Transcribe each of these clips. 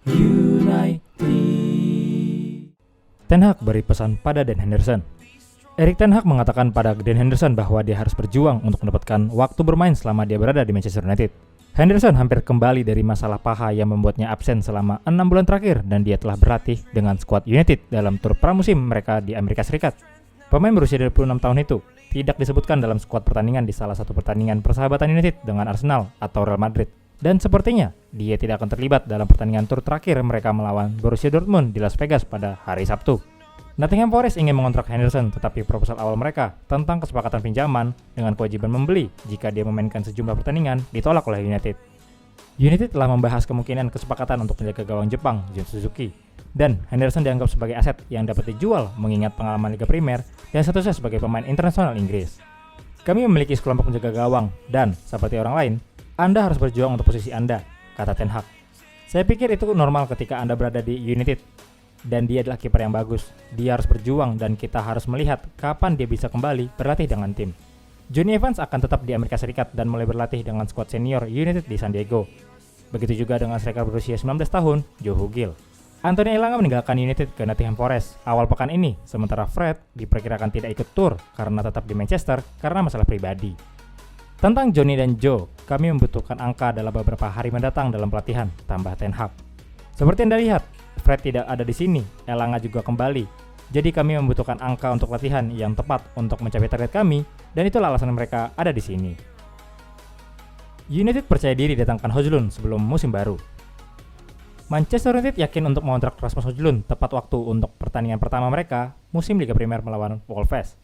United. Ten Hag beri pesan pada Dan Henderson. Erik Ten Hag mengatakan pada Dan Henderson bahwa dia harus berjuang untuk mendapatkan waktu bermain selama dia berada di Manchester United. Henderson hampir kembali dari masalah paha yang membuatnya absen selama 6 bulan terakhir dan dia telah berlatih dengan skuad United dalam tur pramusim mereka di Amerika Serikat. Pemain berusia 26 tahun itu tidak disebutkan dalam skuad pertandingan di salah satu pertandingan persahabatan United dengan Arsenal atau Real Madrid. Dan sepertinya dia tidak akan terlibat dalam pertandingan tur terakhir mereka melawan Borussia Dortmund di Las Vegas pada hari Sabtu. Nottingham Forest ingin mengontrak Henderson, tetapi proposal awal mereka tentang kesepakatan pinjaman dengan kewajiban membeli jika dia memainkan sejumlah pertandingan ditolak oleh United. United telah membahas kemungkinan kesepakatan untuk menjaga gawang Jepang, Jun Suzuki, dan Henderson dianggap sebagai aset yang dapat dijual mengingat pengalaman Liga Primer dan statusnya sebagai pemain internasional Inggris. Kami memiliki sekelompok penjaga gawang dan, seperti orang lain, Anda harus berjuang untuk posisi Anda, kata Ten Hag. Saya pikir itu normal ketika Anda berada di United. Dan dia adalah kiper yang bagus. Dia harus berjuang dan kita harus melihat kapan dia bisa kembali berlatih dengan tim. Jonny Evans akan tetap di Amerika Serikat dan mulai berlatih dengan skuad senior United di San Diego. Begitu juga dengan striker berusia 19 tahun, Joe Hugill. Anthony Elanga meninggalkan United ke Nottingham Forest awal pekan ini, sementara Fred diperkirakan tidak ikut tur karena tetap di Manchester karena masalah pribadi. Tentang Johnny dan Joe, kami membutuhkan angka dalam beberapa hari mendatang dalam pelatihan, tambah Ten Hag. Seperti Anda lihat, Fred tidak ada di sini, Elanga juga kembali. Jadi kami membutuhkan angka untuk latihan yang tepat untuk mencapai target kami, dan itulah alasan mereka ada di sini. United percaya diri datangkan Højlund sebelum musim baru. Manchester United yakin untuk mengontrak Rasmus Højlund tepat waktu untuk pertandingan pertama mereka musim Liga Primer melawan Wolves.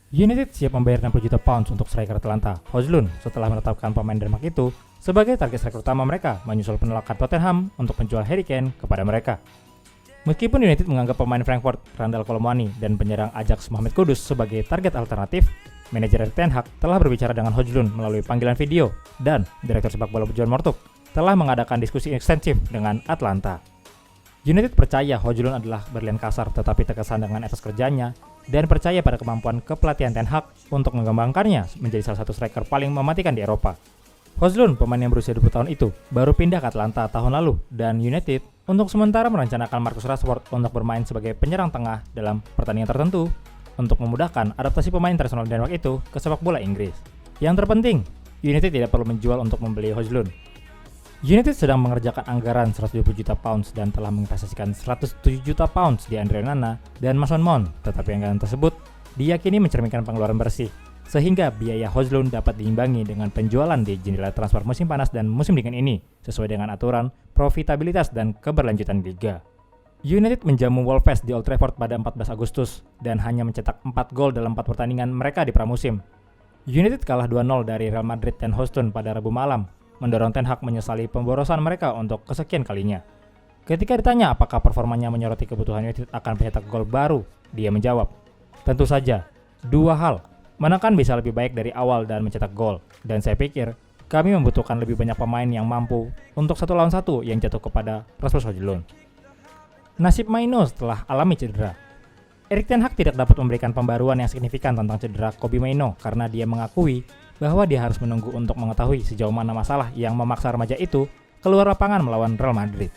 United siap membayar 60 juta pounds untuk striker Atalanta, Højlund, setelah menetapkan pemain Denmark itu sebagai target striker utama mereka menyusul penolakan Tottenham untuk menjual Harry Kane kepada mereka. Meskipun United menganggap pemain Frankfurt, Randal Kolomwani, dan penyerang Ajax Mohamed Kudus sebagai target alternatif, manajer Ten Hag telah berbicara dengan Højlund melalui panggilan video dan direktur sepak bola John Mortuk telah mengadakan diskusi ekstensif dengan Atlanta. United percaya Højlund adalah berlian kasar tetapi terkesan dengan etos kerjanya dan percaya pada kemampuan kepelatihan Ten Hag untuk mengembangkannya menjadi salah satu striker paling mematikan di Eropa. Højlund, pemain yang berusia 20 tahun itu, baru pindah ke Atlanta tahun lalu dan United untuk sementara merencanakan Marcus Rashford untuk bermain sebagai penyerang tengah dalam pertandingan tertentu untuk memudahkan adaptasi pemain internasional Denmark itu ke sepak bola Inggris. Yang terpenting, United tidak perlu menjual untuk membeli Højlund. United sedang mengerjakan anggaran 120 juta pounds dan telah menginvestasikan 107 juta pounds di Andre Onana dan Mason Mount, tetapi anggaran tersebut diyakini mencerminkan pengeluaran bersih, sehingga biaya Højlund dapat diimbangi dengan penjualan di jendela transfer musim panas dan musim dingin ini, sesuai dengan aturan profitabilitas dan keberlanjutan liga. United menjamu Wolves di Old Trafford pada 14 Agustus dan hanya mencetak 4 gol dalam 4 pertandingan mereka di pramusim. United kalah 2-0 dari Real Madrid dan Houston pada Rabu malam, mendorong Ten Hag menyesali pemborosan mereka untuk kesekian kalinya. Ketika ditanya apakah performanya menyoroti kebutuhan United akan mencetak gol baru, dia menjawab, tentu saja, 2 hal, menekan bisa lebih baik dari awal dan mencetak gol, dan saya pikir kami membutuhkan lebih banyak pemain yang mampu untuk 1 lawan 1 yang jatuh kepada Rasmus Højlund. Nasib Maino setelah alami cedera. Erik Ten Hag tidak dapat memberikan pembaruan yang signifikan tentang cedera Kobbie Mainoo karena dia mengakui bahwa dia harus menunggu untuk mengetahui sejauh mana masalah yang memaksa remaja itu keluar lapangan melawan Real Madrid.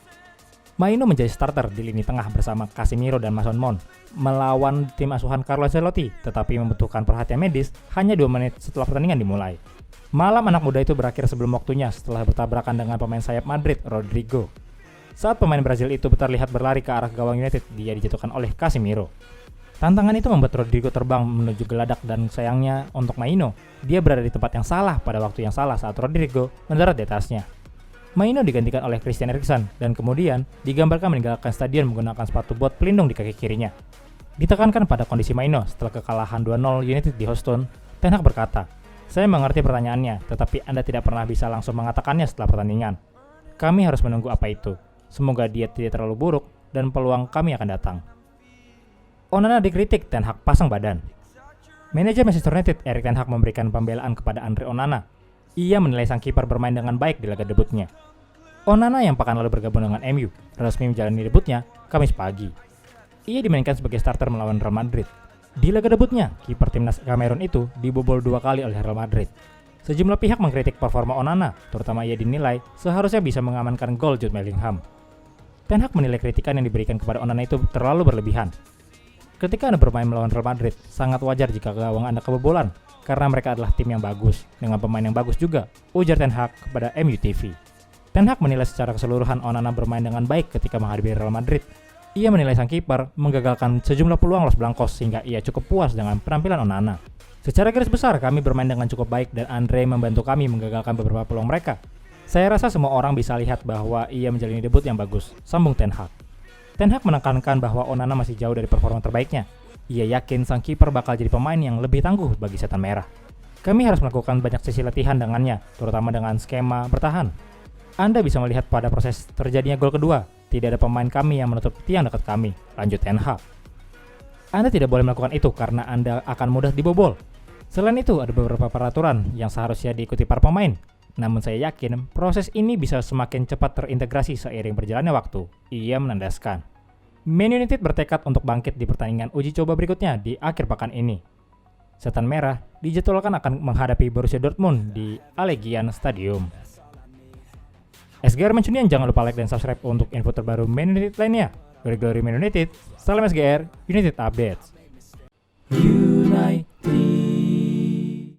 Mainoo menjadi starter di lini tengah bersama Casemiro dan Mason Mount melawan tim asuhan Carlo Ancelotti, tetapi membutuhkan perhatian medis hanya 2 menit setelah pertandingan dimulai. Malam anak muda itu berakhir sebelum waktunya setelah bertabrakan dengan pemain sayap Madrid, Rodrigo. Saat pemain Brazil itu terlihat berlari ke arah gawang United, dia dijatuhkan oleh Casemiro. Tantangan itu membuat Rodrigo terbang menuju geladak dan sayangnya untuk Mainoo, dia berada di tempat yang salah pada waktu yang salah saat Rodrigo mendarat di atasnya. Mainoo digantikan oleh Christian Eriksen dan kemudian digambarkan meninggalkan stadion menggunakan sepatu bot pelindung di kaki kirinya. Ditekankan pada kondisi Mainoo setelah kekalahan 2-0 United di Houston, Ten Hag berkata, "Saya mengerti pertanyaannya, tetapi Anda tidak pernah bisa langsung mengatakannya setelah pertandingan. Kami harus menunggu apa itu. Semoga dia tidak terlalu buruk dan peluang kami akan datang." Onana dikritik, Ten Hag pasang badan. Manajer Manchester United Erik Ten Hag memberikan pembelaan kepada Andre Onana. Ia menilai sang kiper bermain dengan baik di laga debutnya. Onana yang pekan lalu bergabung dengan MU resmi menjalani debutnya Kamis pagi. Ia dimainkan sebagai starter melawan Real Madrid. Di laga debutnya, kiper timnas Kamerun itu dibobol 2 kali oleh Real Madrid. Sejumlah pihak mengkritik performa Onana, terutama ia dinilai seharusnya bisa mengamankan gol Jude Bellingham. Ten Hag menilai kritikan yang diberikan kepada Onana itu terlalu berlebihan. Ketika Anda bermain melawan Real Madrid, sangat wajar jika gawang Anda kebobolan, karena mereka adalah tim yang bagus, dengan pemain yang bagus juga, ujar Ten Hag kepada MUTV. Ten Hag menilai secara keseluruhan Onana bermain dengan baik ketika menghadapi Real Madrid. Ia menilai sang kiper menggagalkan sejumlah peluang Los Blancos sehingga ia cukup puas dengan penampilan Onana. Secara garis besar, kami bermain dengan cukup baik dan Andre membantu kami menggagalkan beberapa peluang mereka. Saya rasa semua orang bisa lihat bahwa ia menjalani debut yang bagus, sambung Ten Hag. Ten Hag menekankan bahwa Onana masih jauh dari performa terbaiknya. Ia yakin sang kiper bakal jadi pemain yang lebih tangguh bagi Setan Merah. Kami harus melakukan banyak sesi latihan dengannya, terutama dengan skema bertahan. Anda bisa melihat pada proses terjadinya gol kedua, tidak ada pemain kami yang menutup tiang dekat kami, lanjut Ten Hag. Anda tidak boleh melakukan itu karena Anda akan mudah dibobol. Selain itu, ada beberapa peraturan yang seharusnya diikuti para pemain. Namun saya yakin proses ini bisa semakin cepat terintegrasi seiring berjalannya waktu, ia menandaskan. Man United bertekad untuk bangkit di pertandingan uji coba berikutnya di akhir pekan ini. Setan Merah dijadwalkan akan menghadapi Borussia Dortmund di Allegiant Stadium. SGR Mancunian, jangan lupa like dan subscribe untuk info terbaru Man United lainnya. Glory Man United, salam SGR, United Updates.